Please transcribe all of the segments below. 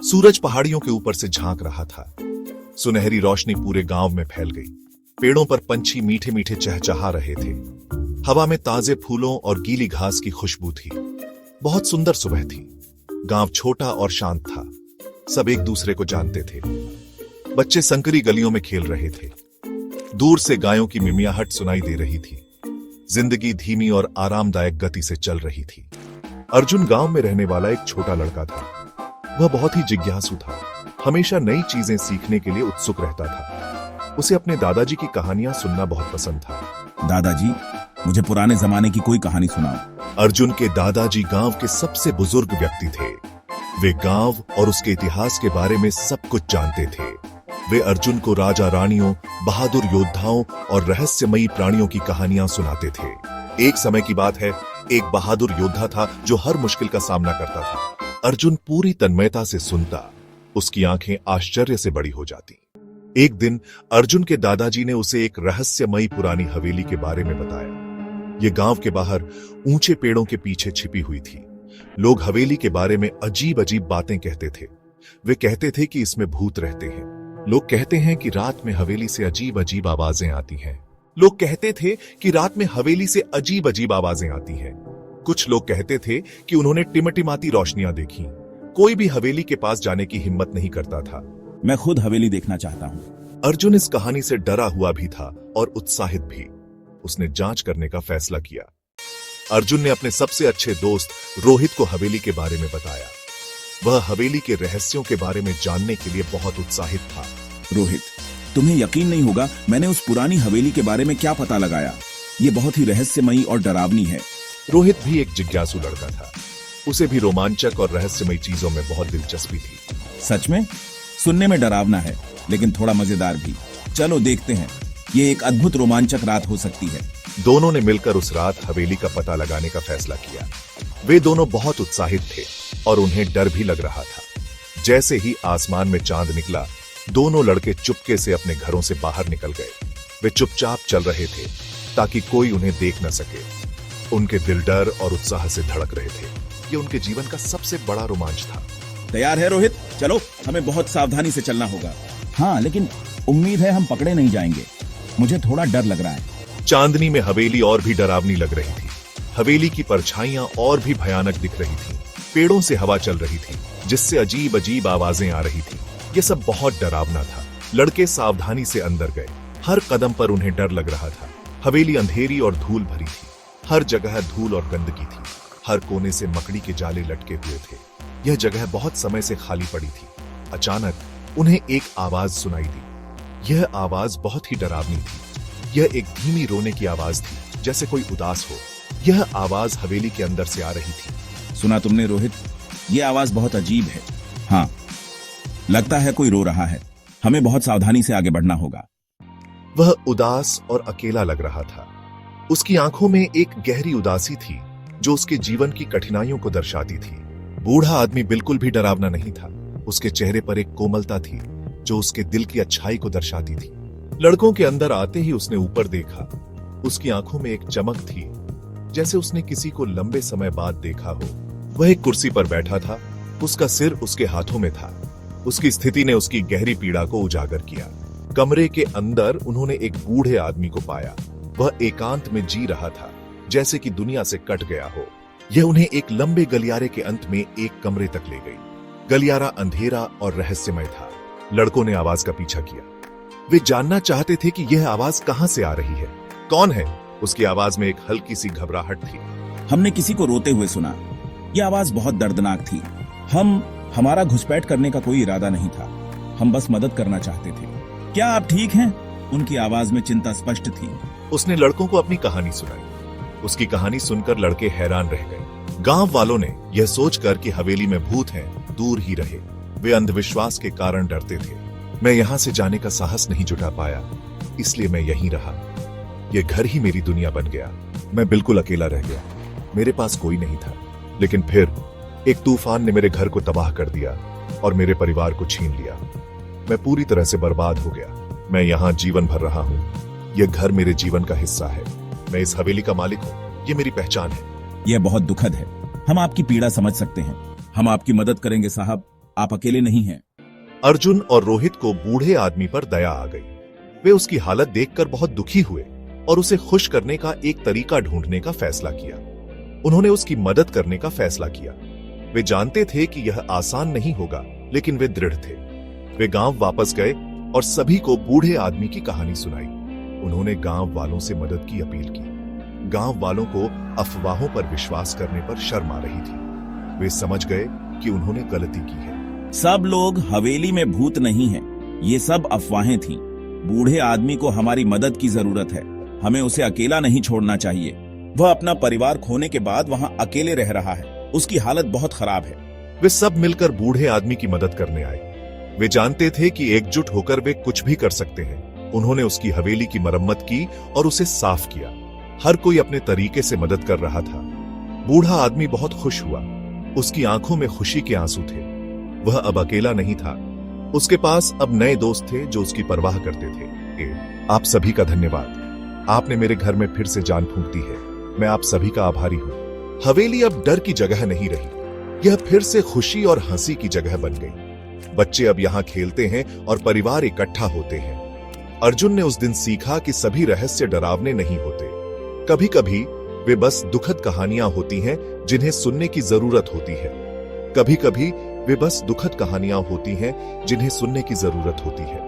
सूरज पहाड़ियों के ऊपर से झांक रहा था। सुनहरी रोशनी पूरे गांव में फैल गई। पेड़ों पर पंछी मीठे मीठे चहचहा रहे थे। हवा में ताजे फूलों और गीली घास की खुशबू थी। बहुत सुंदर सुबह थी। गांव छोटा और शांत था। सब एक दूसरे को जानते थे। बच्चे संकरी गलियों में खेल रहे थे। दूर से गायों की मिमियाहट सुनाई दे रही थी। जिंदगी धीमी और आरामदायक गति से चल रही थी। अर्जुन गांव में रहने वाला एक छोटा लड़का था। वह बहुत ही जिज्ञासु था। हमेशा नई चीजें सीखने के लिए उत्सुक रहता था। उसे अपने दादाजी की कहानियां सुनना बहुत पसंद था। दादाजी, मुझे पुराने जमाने की कोई कहानी सुनाओ। अर्जुन के दादाजी गांव के सबसे बुजुर्ग व्यक्ति थे। वे गांव और उसके इतिहास के बारे में सब कुछ जानते थे। वे अर्जुन को राजा रानियों, बहादुर योद्धाओं और रहस्यमयी प्राणियों की कहानियां सुनाते थे। एक समय की बात है, एक बहादुर योद्धा था जो हर मुश्किल का सामना करता था। अर्जुन पूरी तन्मयता से सुनता। उसकी आंखें आश्चर्य से बड़ी हो जाती। एक दिन अर्जुन के दादाजी ने उसे एक रहस्यमयी पुरानी हवेली के बारे में बताया। ये गांव के बाहर ऊंचे पेड़ों के पीछे छिपी हुई थी। लोग हवेली के बारे में अजीब अजीब बातें कहते थे। वे कहते थे कि इसमें भूत रहते हैं। लोग कहते हैं कि रात में हवेली से अजीब अजीब आवाजें आती हैं। लोग कहते थे कि रात में हवेली से अजीब अजीब आवाजें आती हैं। कुछ लोग कहते थे कि उन्होंने टिमटिमाती रोशनियां देखी। कोई भी हवेली के पास जाने की हिम्मत नहीं करता था। मैं खुद हवेली देखना चाहता हूँ। अर्जुन इस कहानी से डरा हुआ भी था और उत्साहित भी। उसने जांच करने का फैसला किया। अर्जुन ने अपने सबसे अच्छे दोस्त रोहित को हवेली के बारे में बताया। वह हवेली के रहस्यों के बारे में जानने के लिए बहुत उत्साहित था। रोहित, तुम्हें यकीन नहीं होगा, मैंने उस पुरानी हवेली के बारे में क्या पता लगाया। ये बहुत ही रहस्यमयी और डरावनी है। रोहित भी एक जिज्ञासु लड़का था। उसे भी रोमांचक और रहस्यमयी चीजों में बहुत दिलचस्पी थी। सच में? सुनने में डरावना है, लेकिन थोड़ा मजेदार भी। चलो देखते हैं। ये एक अद्भुत रोमांचक रात हो सकती है। दोनों ने मिलकर उस रात हवेली का पता लगाने का फैसला किया। वे दोनों बहुत उत्साहित थे और उन्हें डर भी लग रहा था। जैसे ही आसमान में चांद निकला, दोनों लड़के चुपके से अपने घरों से बाहर निकल गए। वे चुपचाप चल रहे थे ताकि कोई उन्हें देख न सके। उनके दिल डर और उत्साह से धड़क रहे थे। ये उनके जीवन का सबसे बड़ा रोमांच था। तैयार है रोहित? चलो, हमें बहुत सावधानी से चलना होगा। हाँ, लेकिन उम्मीद है हम पकड़े नहीं जाएंगे। मुझे थोड़ा डर लग रहा है। चांदनी में हवेली और भी डरावनी लग रही थी। हवेली की परछाइयां और भी भयानक दिख रही थी। पेड़ों से हवा चल रही थी, जिससे अजीब अजीब आवाजें आ रही थी। ये सब बहुत डरावना था। लड़के सावधानी से अंदर गए। हर कदम पर उन्हें डर लग रहा था। हवेली अंधेरी और धूल भरी थी। हर जगह धूल और गंदगी थी। हर कोने से मकड़ी के जाले लटके हुए थे। यह जगह बहुत समय से खाली पड़ी थी। अचानक उन्हें एक आवाज सुनाई दी। यह आवाज बहुत ही डरावनी थी। यह एक धीमी रोने की आवाज थी, जैसे कोई उदास हो। यह आवाज हवेली के अंदर से आ रही थी। सुना तुमने रोहित? यह आवाज बहुत अजीब है। हाँ, लगता है कोई रो रहा है। हमें बहुत सावधानी से आगे बढ़ना होगा। वह उदास और अकेला लग रहा था। उसकी आंखों में एक गहरी उदासी थी जो उसके जीवन की कठिनाइयों को दर्शाती थी। बूढ़ा आदमी बिल्कुल भी डरावना नहीं था। उसके चेहरे पर एक कोमलता थी जो उसके दिल की अच्छाई को दर्शाती थी। लड़कों के अंदर आते ही उसने ऊपर देखा। उसकी आंखों में एक चमक थी, जैसे उसने किसी को लंबे समय बाद देखा हो। वह एक कुर्सी पर बैठा था। उसका सिर उसके हाथों में था। उसकी स्थिति ने उसकी गहरी पीड़ा को उजागर किया। कमरे के अंदर उन्होंने एक बूढ़े आदमी को पाया। वह एकांत में जी रहा था, जैसे कि दुनिया से कट गया हो। यह उन्हें एक लंबे गलियारे के अंत में एक कमरे तक ले गई। गलियारा अंधेरा और रहस्यमय था। लड़कों ने आवाज का पीछा किया। वे जानना चाहते थे कि यह आवाज कहां से आ रही है, कौन है। उसकी आवाज में एक हल्की सी घबराहट थी। हमने किसी को रोते हुए सुना। यह आवाज बहुत दर्दनाक थी। हमारा घुसपैठ करने का कोई इरादा नहीं था। हम बस मदद करना चाहते थे। क्या आप ठीक हैं? उनकी आवाज में चिंता स्पष्ट थी। उसने लड़कों को अपनी कहानी सुनाई। उसकी कहानी सुनकर लड़के हैरान रह गए। गांव वालों ने यह सोचकर कि हवेली में भूत हैं, दूर ही रहे। वे अंधविश्वास के कारण डरते थे। मैं यहां से जाने का साहस नहीं जुटा पाया, इसलिए मैं यहीं रहा। यह घर ही मेरी दुनिया बन गया। मैं बिल्कुल अकेला रह गया। मेरे पास कोई नहीं था। लेकिन फिर एक तूफान ने मेरे घर को तबाह कर दिया और मेरे परिवार को छीन लिया। मैं पूरी तरह से बर्बाद हो गया। मैं यहाँ जीवन भर रहा हूँ। यह घर मेरे जीवन का हिस्सा है। मैं इस हवेली का मालिक हूँ। ये मेरी पहचान है। यह बहुत दुखद है। हम आपकी पीड़ा समझ सकते हैं। हम आपकी मदद करेंगे साहब। आप अकेले नहीं हैं। अर्जुन और रोहित को बूढ़े आदमी पर दया आ गई। वे उसकी हालत देखकर बहुत दुखी हुए और उसे खुश करने का एक तरीका ढूंढने का फैसला किया। उन्होंने उसकी मदद करने का फैसला किया। वे जानते थे कि यह आसान नहीं होगा, लेकिन वे दृढ़ थे। वे गांव वापस गए और सभी को बूढ़े आदमी की कहानी सुनाई। उन्होंने गांव वालों से मदद की अपील की। गांव वालों को अफवाहों पर विश्वास करने पर शर्म आ रही थी। वे समझ गए कि उन्होंने गलती की है। सब लोग हवेली में भूत नहीं हैं, ये सब अफवाहें थीं। बूढ़े आदमी को हमारी मदद की जरूरत है, हमें उसे अकेला नहीं छोड़ना चाहिए। वह अपना परिवार खोने के बाद वहां अकेले रह रहा है, उसकी हालत बहुत खराब है। वे सब मिलकर बूढ़े आदमी की मदद करने आए। वे जानते थे कि एकजुट होकर वे कुछ भी कर सकते हैं। उन्होंने उसकी हवेली की मरम्मत की और उसे साफ किया। हर कोई अपने तरीके से मदद कर रहा था। बूढ़ा आदमी बहुत खुश हुआ। उसकी आंखों में खुशी के आंसू थे। वह अब अकेला नहीं था। उसके पास अब नए दोस्त थे जो उसकी परवाह करते थे। आप सभी का धन्यवाद। आपने मेरे घर में फिर से जान फूंक दी है। मैं आप सभी का आभारी हूं। हवेली अब डर की जगह नहीं रही, यह फिर से खुशी और हंसी की जगह बन गई। बच्चे अब यहां खेलते हैं और परिवार इकट्ठा होते हैं। अर्जुन ने उस दिन सीखा कि सभी रहस्य डरावने नहीं होते। कभी कभी वे बस दुखद कहानियां होती हैं जिन्हें सुनने की जरूरत होती है। कभी कभी वे बस दुखद कहानियां होती हैं जिन्हें सुनने की जरूरत होती है।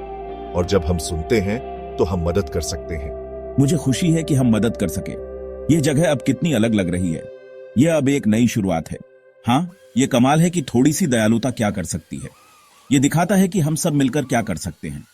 और जब हम सुनते हैं तो हम मदद कर सकते हैं। मुझे खुशी है कि हम मदद कर सके। यह जगह अब कितनी अलग लग रही है। यह अब एक नई शुरुआत है। हाँ, ये कमाल है कि थोड़ी सी दयालुता क्या कर सकती है। ये दिखाता है कि हम सब मिलकर क्या कर सकते हैं।